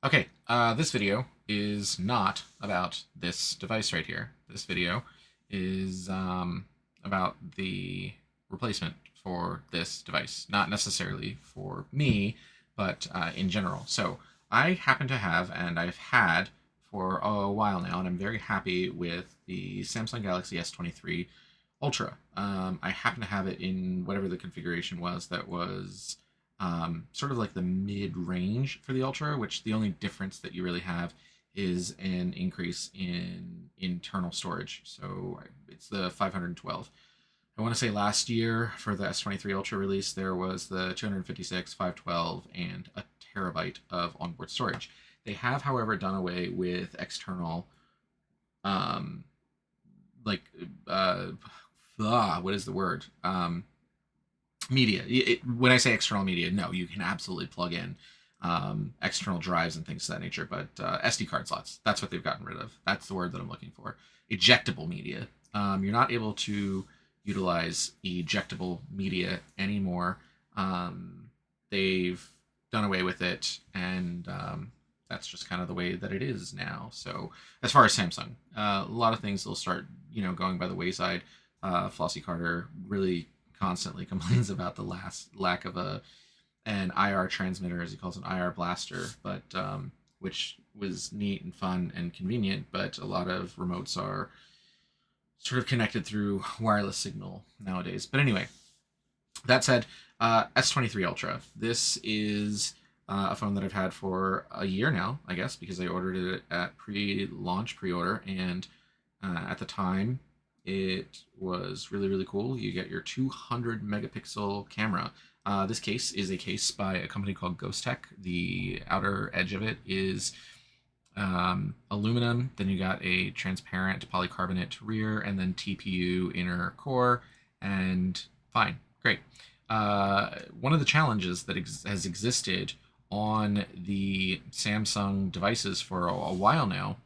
Okay, this video is not about this device right here. This video is about the replacement for this device, not necessarily for me, but in general. So I happen to have, and I've had for a while now, and I'm very happy with the Samsung Galaxy S23 Ultra. I happen to have it in whatever the configuration was that was sort of like the mid-range for the Ultra, which the only difference that you really have is an increase in internal storage. So it's the 512. I want to say last year for the S23 Ultra release, there was the 256, 512, and a terabyte of onboard storage. They have, however, done away with external, um, like, uh, what is the word? Media. When I say external media, no, you can absolutely plug in external drives and things of that nature, but SD card slots, that's what they've gotten rid of. That's the word that I'm looking for. Ejectable media. You're not able to utilize ejectable media anymore. They've done away with it, and that's just kind of the way that it is now. So as far as Samsung, a lot of things will start, going by the wayside. Flossie Carter really constantly complains about the lack of an IR transmitter, as he calls an IR blaster, but which was neat and fun and convenient. But a lot of remotes are sort of connected through wireless signal nowadays. But anyway, that said, S23 Ultra. This is a phone that I've had for a year now, I guess, because I ordered it at pre-launch pre-order, and at the time it was really, really cool. You get your 200 megapixel camera. This case is a case by a company called Ghost Tech. The outer edge of it is aluminum. Then you got a transparent polycarbonate rear, and then TPU inner core, and fine, great. One of the challenges that has existed on the Samsung devices for a while now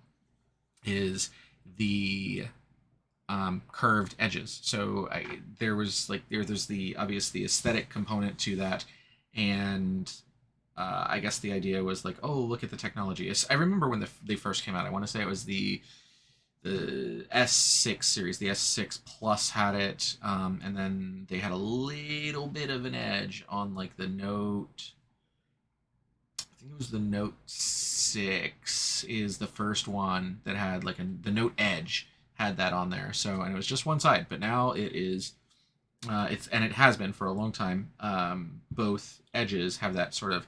is the curved edges. So there's the obvious the aesthetic component to that, and I guess the idea was like, oh, look at the technology. I remember when they first came out. I want to say it was the S6 series. The S6 Plus had it, and then they had a little bit of an edge on like the Note. I think it was the Note 6 is the first one that had like the Note Edge had that on there. So, and it was just one side, but now it is and it has been for a long time. Both edges have that sort of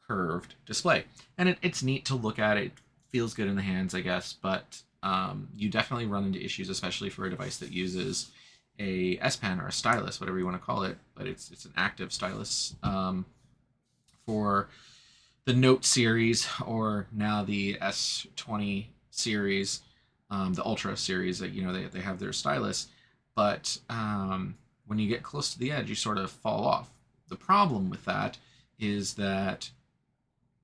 curved display, and it's neat to look at. It feels good in the hands, I guess, but you definitely run into issues, especially for a device that uses a S Pen or a stylus, whatever you want to call it, but it's an active stylus for the Note series, or now the S20 series, the Ultra series. That they have their stylus, but when you get close to the edge, you sort of fall off. The problem with that is that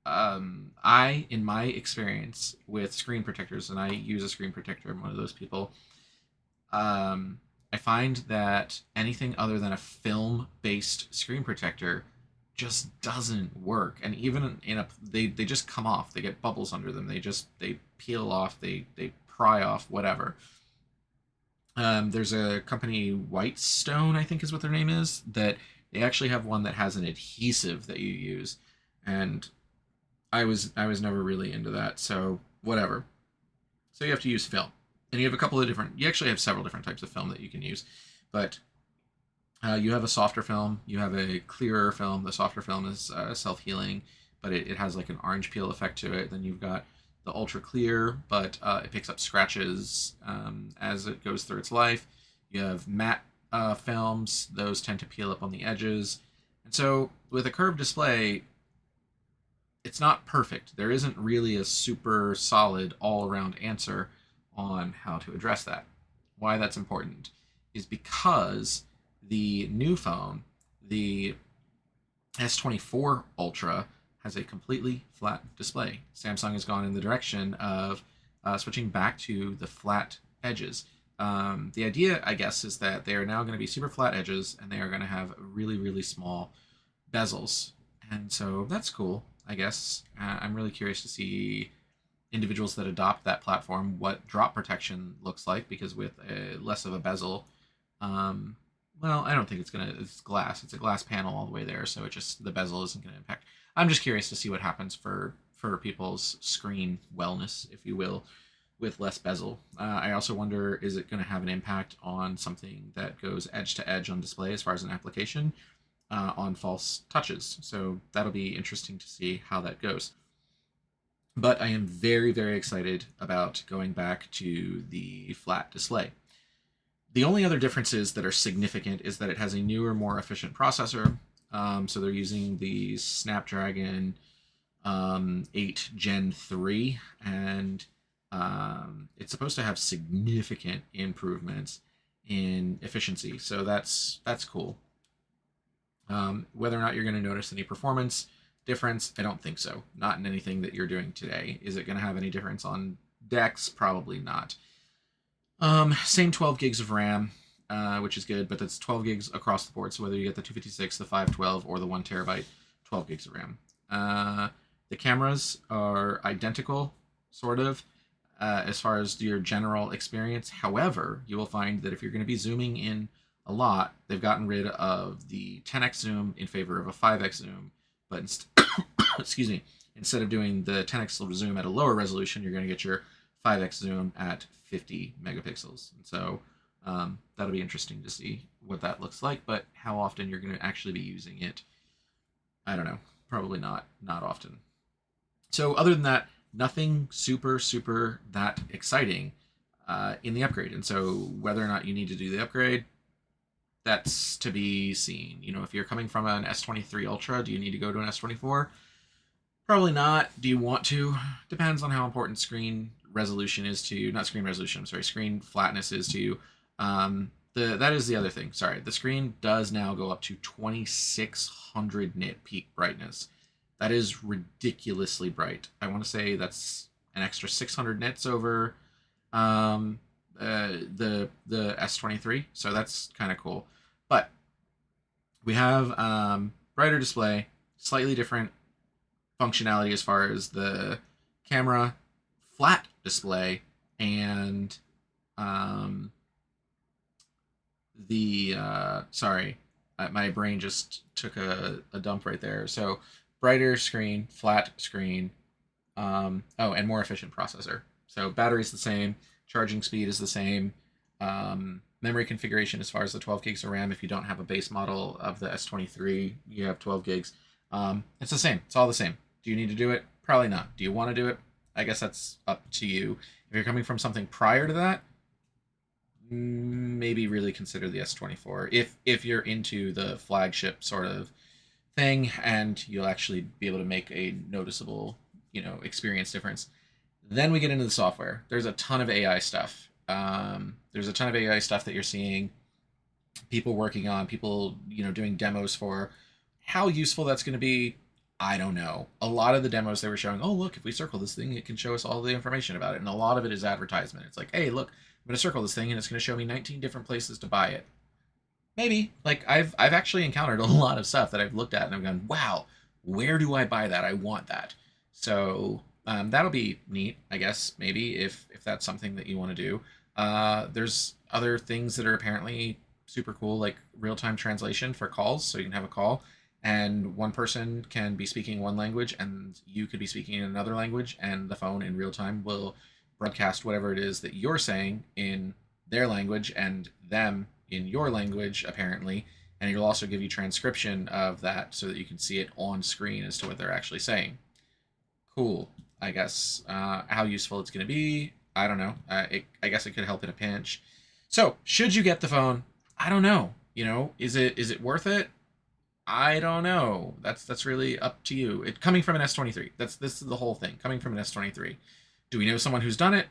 in my experience with screen protectors, and I use a screen protector, I'm one of those people. I find that anything other than a film-based screen protector just doesn't work, and even they just come off. They get bubbles under them. They peel off. They pry off. Whatever. There's a company, Whitestone, I think is what their name is, that they actually have one that has an adhesive that you use, and I was never really into that. So whatever. So you have to use film, and you have a couple of different. You actually have several different types of film that you can use, but you have a softer film, you have a clearer film. The softer film is self-healing, but it has like an orange peel effect to it. Then you've got the ultra clear, but it picks up scratches as it goes through its life. You have matte films; those tend to peel up on the edges. And so with a curved display, it's not perfect. There isn't really a super solid all-around answer on how to address that. Why that's important is because the new phone, the S24 Ultra, has a completely flat display. Samsung has gone in the direction of switching back to the flat edges. The idea, I guess, is that they are now going to be super flat edges, and they are going to have really, really small bezels. And so that's cool. I guess. I'm really curious to see individuals that adopt that platform what drop protection looks like, because with less of a bezel, um, well, I don't think it's glass. It's a glass panel all the way there, so it just the bezel isn't gonna impact. I'm just curious to see what happens for people's screen wellness, if you will, with less bezel. I also wonder, is it going to have an impact on something that goes edge to edge on display as far as an application, on false touches? So that'll be interesting to see how that goes. But I am very, very excited about going back to the flat display. The only other differences that are significant is that it has a newer, more efficient processor. So they're using the Snapdragon 8 Gen 3, and it's supposed to have significant improvements in efficiency. So that's cool. Whether or not you're going to notice any performance difference, I don't think so. Not in anything that you're doing today. Is it going to have any difference on DeX? Probably not. Same 12 gigs of RAM, which is good, but that's 12 gigs across the board. So whether you get the 256, the 512, or the 1 terabyte, 12 gigs of RAM. The cameras are identical, sort of, as far as your general experience. However, you will find that if you're going to be zooming in a lot, they've gotten rid of the 10x zoom in favor of a 5x zoom. But excuse me, instead of doing the 10x zoom at a lower resolution, you're going to get your 5x zoom at 50 megapixels. And so that'll be interesting to see what that looks like. But how often you're going to actually be using it, I don't know. Probably not often. So other than that, nothing super that exciting in the upgrade. And so whether or not you need to do the upgrade, that's to be seen. You know, if you're coming from an S23 Ultra, do you need to go to an S24? Probably not. Do you want to? Depends on how important screen resolution is to you. Not screen resolution, I'm sorry, screen flatness is to you. That is the other thing. Sorry, the screen does now go up to 2600 nit peak brightness. That is ridiculously bright. I want to say that's an extra 600 nits over the S23, so that's kind of cool. But we have brighter display, slightly different functionality as far as the camera, flat display, and sorry, my brain just took a dump right there. So brighter screen, flat screen, oh, and more efficient processor. So battery's the same, charging speed is the same, memory configuration as far as the 12 gigs of RAM. If you don't have a base model of the S23, you have 12 gigs. It's the same. It's all the same. Do you need to do it? Probably not. Do you want to do it? I guess that's up to you. If you're coming from something prior to that, maybe really consider the S24 if you're into the flagship sort of thing and you'll actually be able to make a noticeable, experience difference. Then we get into the software. There's a ton of AI stuff. There's a ton of AI stuff that you're seeing people working on, people, doing demos for. How useful that's going to be, I don't know. A lot of the demos they were showing, oh, look, if we circle this thing, it can show us all the information about it. And a lot of it is advertisement. It's like, hey, look, I'm going to circle this thing and it's going to show me 19 different places to buy it. Maybe. Like, I've actually encountered a lot of stuff that I've looked at and I've gone, wow, where do I buy that? I want that. So that'll be neat, I guess, maybe, if that's something that you want to do. There's other things that are apparently super cool, like real-time translation for calls. So you can have a call and one person can be speaking one language and you could be speaking in another language, and the phone in real time will broadcast whatever it is that you're saying in their language and them in your language, apparently, and it'll also give you transcription of that so that you can see it on screen as to what they're actually saying. Cool, I guess. How useful it's going to be, I don't know. I guess it could help in a pinch. So, should you get the phone? I don't know. Is it worth it? I don't know. That's really up to you. It coming from an S23. This is the whole thing. Coming from an S23. Do we know someone who's done it?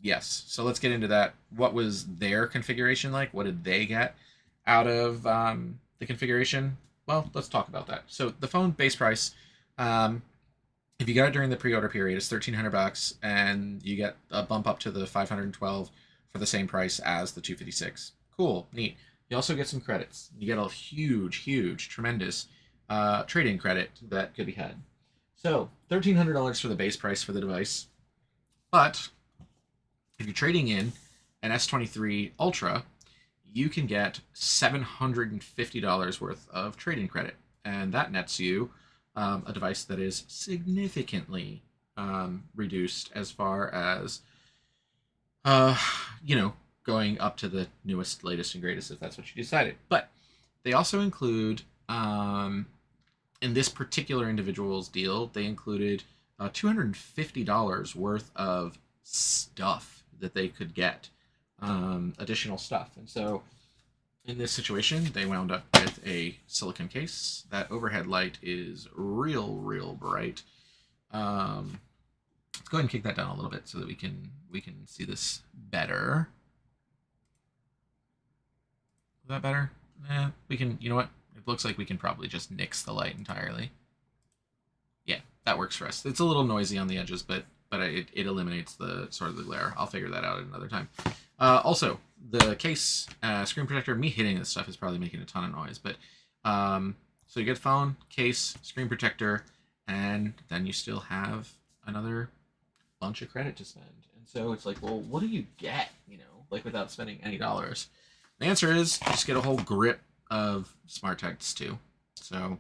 Yes. So let's get into that. What was their configuration like? What did they get out of the configuration? Well, let's talk about that. So the phone base price, if you got it during the pre-order period, it's $1,300, and you get a bump up to the 512 for the same price as the 256. Cool, neat. You also get some credits. You get a huge, tremendous trade-in credit that could be had. So $1,300 for the base price for the device, but if you're trading in an S23 Ultra, you can get $750 worth of trading credit, and that nets you a device that is significantly reduced as far as uh, you know, going up to the newest, latest, and greatest if that's what you decided. But they also include, in this particular individual's deal, they included $250 worth of stuff that they could get, additional stuff. And so in this situation, they wound up with a silicon case. That overhead light is real bright. Let's go ahead and kick that down a little bit so that we can see this better. Is that better? We can, you know what? It looks like we can probably just nix the light entirely. Yeah, that works for us. It's a little noisy on the edges, but it eliminates the sort of the glare. I'll figure that out at another time. Also, the case, screen protector, me hitting this stuff is probably making a ton of noise, but so you get phone, case, screen protector, and then you still have another bunch of credit to spend. And so it's like, well, what do you get, like without spending any dollars? The answer is just get a whole grip of smart text too. So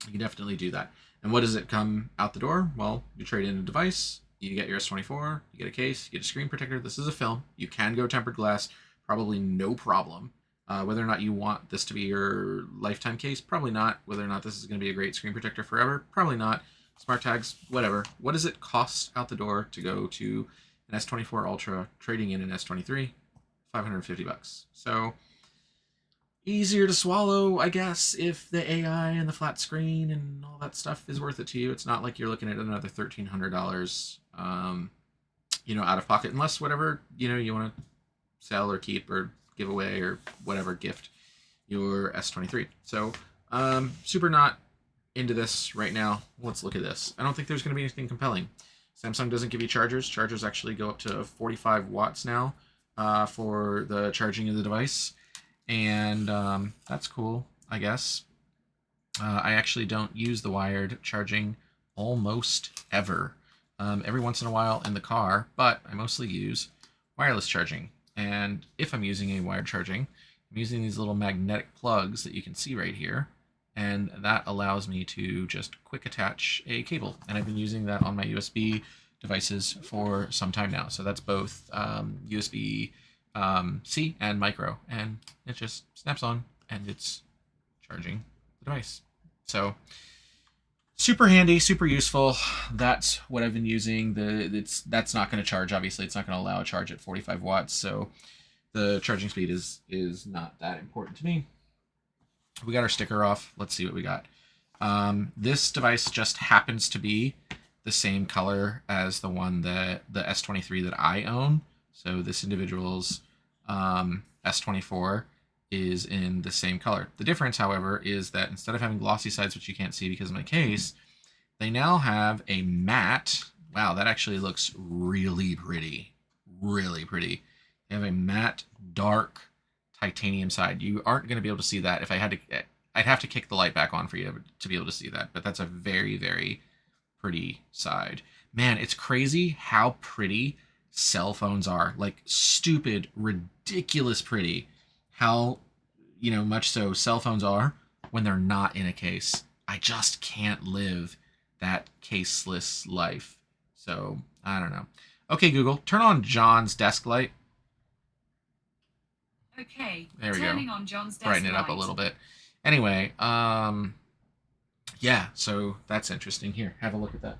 you can definitely do that. And what does it come out the door? Well, you trade in a device, you get your S24, you get a case, you get a screen protector. This is a film. You can go tempered glass, probably no problem. Whether or not you want this to be your lifetime case, probably not. Whether or not this is going to be a great screen protector forever, probably not. Smart tags, whatever. What does it cost out the door to go to an S24 Ultra, trading in an S23? $550. So easier to swallow, I guess, if the AI and the flat screen and all that stuff is worth it to you. It's not like you're looking at another $1,300, out of pocket, unless whatever, you want to sell or keep or give away or whatever, gift your S23. So, super not into this right now. Let's look at this. I don't think there's going to be anything compelling. Samsung doesn't give you chargers. Chargers actually go up to 45 watts now for the charging of the device. And that's cool, I guess. I actually don't use the wired charging almost ever. Every once in a while in the car, but I mostly use wireless charging. And if I'm using a wired charging, I'm using these little magnetic plugs that you can see right here. And that allows me to just quick attach a cable. And I've been using that on my USB devices for some time now. So that's both USB C and micro, and it just snaps on and it's charging the device. So super handy, super useful. That's what I've been using. That's not going to charge, obviously. It's not going to allow a charge at 45 watts, so the charging speed is not that important to me. We got our sticker off. Let's see what we got. This device just happens to be the same color as the one that the S23 that I own. So this individual's S24 is in the same color. The difference, however, is that instead of having glossy sides, which you can't see because of my case, they now have a matte. Wow, that actually looks really pretty. Really pretty. They have a matte, dark titanium side. You aren't going to be able to see that. If I had to, I'd have to kick the light back on for you to be able to see that. But that's a very, very pretty side. Man, it's crazy how pretty cell phones are. Like stupid, ridiculous pretty. How, much so cell phones are when they're not in a case. I just can't live that caseless life. So, I don't know. Okay, Google, turn on John's desk light. Okay, there we turning go. on John's desk Brighten it up light. a little bit. Anyway, yeah, so that's interesting. Here, have a look at that.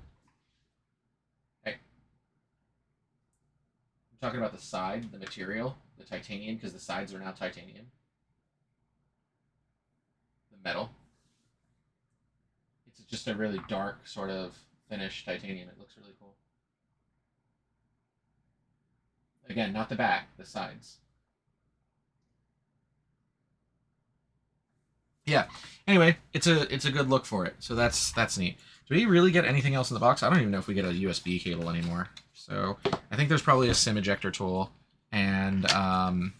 Hey. I'm talking about the side, the material, the titanium, because the sides are now titanium. The metal. It's just a really dark sort of finished titanium. It looks really cool. Again, not the back, the sides. Yeah. Anyway, it's a good look for it. So that's neat. Do we really get anything else in the box? I don't even know if we get a USB cable anymore. So I think there's probably a SIM ejector tool and a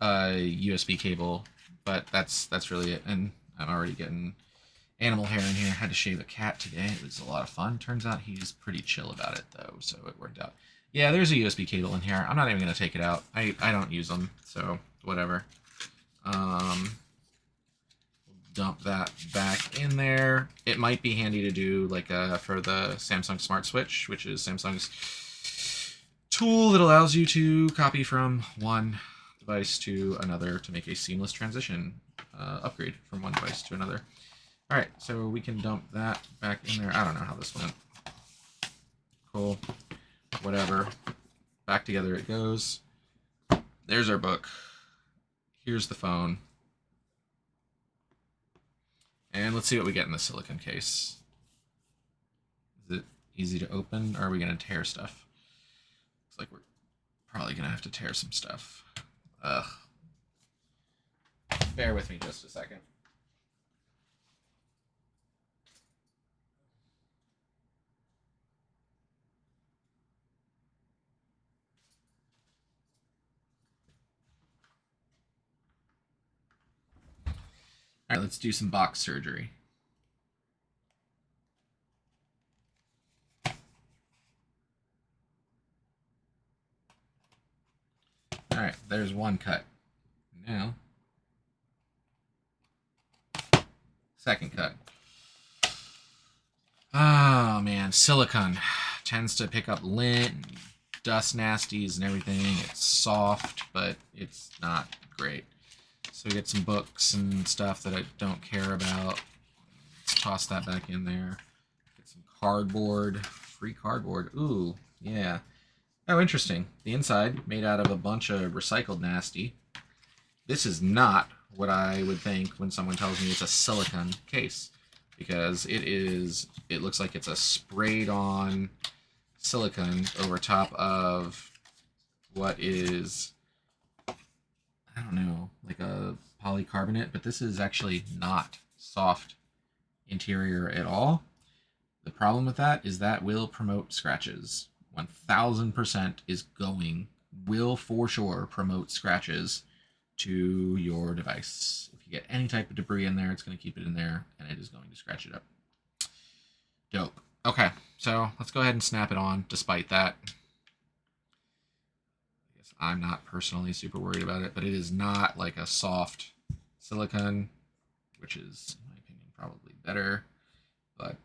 USB cable, but that's really it. And I'm already getting animal hair in here. Had to shave a cat today. It was a lot of fun. Turns out he's pretty chill about it, though, so it worked out. Yeah, there's a USB cable in here. I'm not even going to take it out. I don't use them, so whatever. Dump that back in there. It might be handy to do like for the Samsung Smart Switch, which is Samsung's tool that allows you to copy from one device to another to make a seamless transition, upgrade from one device to another. All right, so we can dump that back in there. I don't know how this went. Cool. Whatever. Back together it goes. There's our book. Here's the phone. And let's see what we get in the silicone case. Is it easy to open, or are we going to tear stuff? Looks like we're probably going to have to tear some stuff. Ugh. Bear with me just a second. All right, let's do some box surgery. All right, there's one cut. Now, second cut. Oh man, silicone tends to pick up lint, dust nasties, and everything. It's soft, but it's not great. So we get some books and stuff that I don't care about. Let's toss that back in there. Get some cardboard, free cardboard. Ooh, yeah. Oh, interesting. The inside made out of a bunch of recycled nasty. This is not what I would think when someone tells me it's a silicone case, because it looks like it's a sprayed on silicone over top of what is, I don't know, like a polycarbonate, but this is actually not soft interior at all. The problem with that is that will promote scratches. 1000% will for sure promote scratches to your device. If you get any type of debris in there, it's going to keep it in there, and it is going to scratch it up. Dope. Okay, so let's go ahead and snap it on, despite that. I guess I'm not personally super worried about it, but it is not like a soft silicone, which is, in my opinion, probably better. But,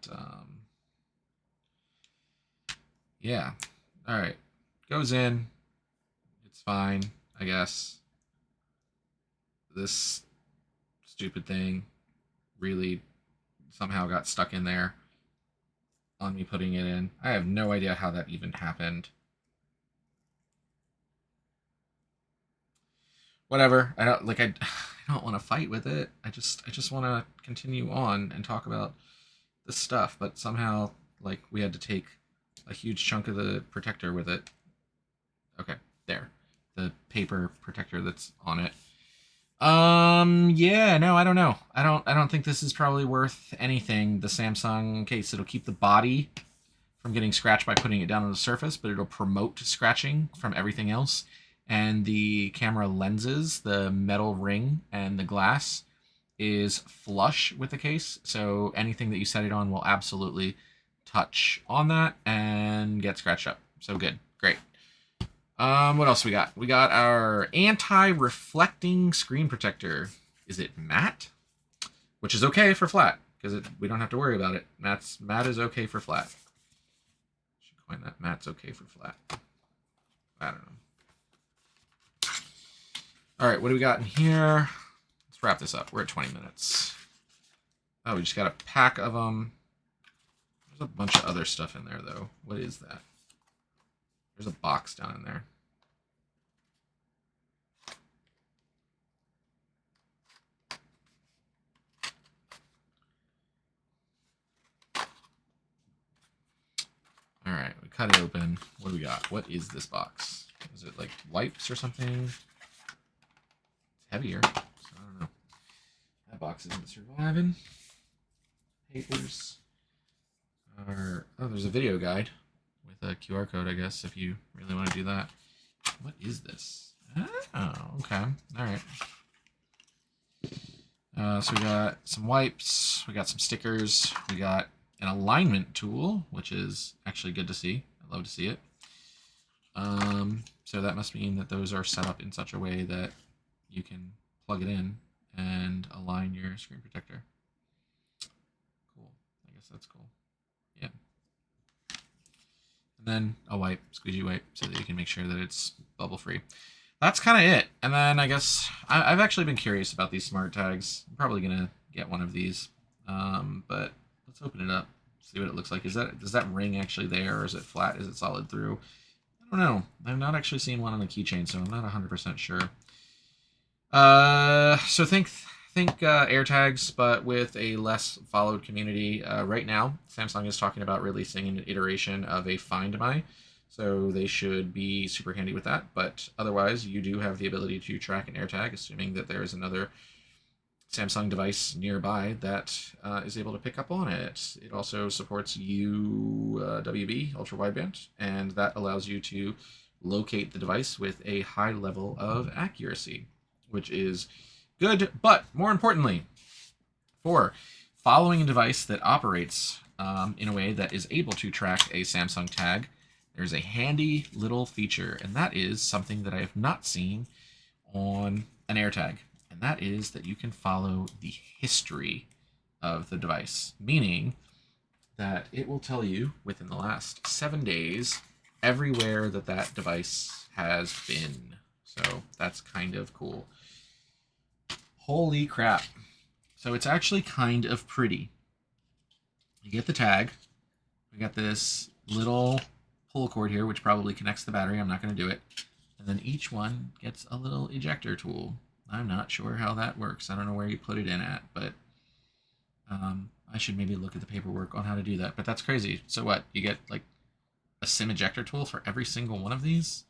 yeah. All right. Goes in. It's fine, I guess. This stupid thing really somehow got stuck in there on me putting it in. I have no idea how that even happened. Whatever. I don't I don't want to fight with it. I just want to continue on and talk about this stuff, but somehow like we had to take a huge chunk of the protector with it. Okay, there. The paper protector that's on it. Yeah, no, I don't know. I don't think this is probably worth anything. The Samsung case, it'll keep the body from getting scratched by putting it down on the surface, but it'll promote scratching from everything else. And the camera lenses, the metal ring and the glass is flush with the case, so anything that you set it on will absolutely touch on that and get scratched up. So good. Great. What else we got? We got our anti-reflecting screen protector. Is it matte? Which is okay for flat, because we don't have to worry about it. Matte is okay for flat. Should coin that. Matte's okay for flat. I don't know. All right, what do we got in here? Let's wrap this up. We're at 20 minutes. Oh, we just got a pack of them. There's a bunch of other stuff in there, though. What is that? There's a box down in there. All right, we cut it open. What do we got? What is this box? Is it like wipes or something? It's heavier, so I don't know. That box isn't surviving. Papers are... Oh, there's a video guide with a QR code, I guess, if you really want to do that. What is this? Oh, okay. All right. So we got some wipes, we got some stickers, we got an alignment tool, which is actually good to see. I love to see it. So that must mean that those are set up in such a way that you can plug it in and align your screen protector. Cool. I guess that's cool. Yeah. And then a wipe, squeegee wipe, so that you can make sure that it's bubble free. That's kind of it. And then I guess I've actually been curious about these smart tags. I'm probably gonna get one of these, but let's open it up, see what it looks like. Is that ring actually there, or is it flat? Is it solid through? I don't know. I've not actually seen one on a keychain, so I'm not 100% sure. So think AirTags, but with a less followed community. Right now, Samsung is talking about releasing an iteration of a Find My, so they should be super handy with that. But otherwise, you do have the ability to track an AirTag, assuming that there is another Samsung device nearby that is able to pick up on it. It also supports UWB, ultra wideband, and that allows you to locate the device with a high level of accuracy, which is good. But more importantly, for following a device that operates in a way that is able to track a Samsung tag, there's a handy little feature, and that is something that I have not seen on an AirTag. And that is that you can follow the history of the device, meaning that it will tell you within the last 7 days everywhere that that device has been. So that's kind of cool. Holy crap. So it's actually kind of pretty. You get the tag. We got this little pull cord here, which probably connects the battery. I'm not going to do it. And then each one gets a little ejector tool. I'm not sure how that works. I don't know where you put it in at, but I should maybe look at the paperwork on how to do that. But that's crazy. So what? You get like a SIM ejector tool for every single one of these?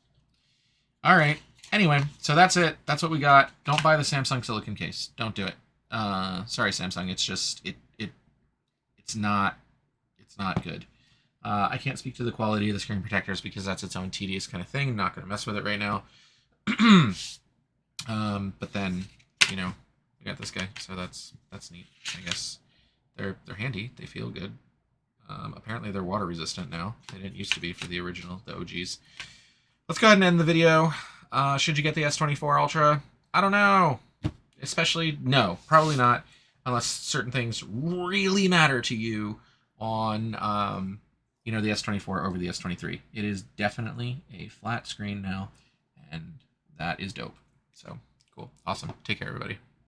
All right. Anyway, so that's it. That's what we got. Don't buy the Samsung silicon case. Don't do it. Sorry, Samsung. It's just it's not good. I can't speak to the quality of the screen protectors because that's its own tedious kind of thing. I'm not going to mess with it right now. But then, we got this guy, so that's neat. I guess they're handy. They feel good. Apparently they're water resistant now. They didn't used to be for the original, the OGs. Let's go ahead and end the video. Should you get the S24 Ultra? I don't know. Especially, no, probably not, unless certain things really matter to you on, the S24 over the S23. It is definitely a flat screen now, and that is dope. So, cool. Awesome. Take care, everybody.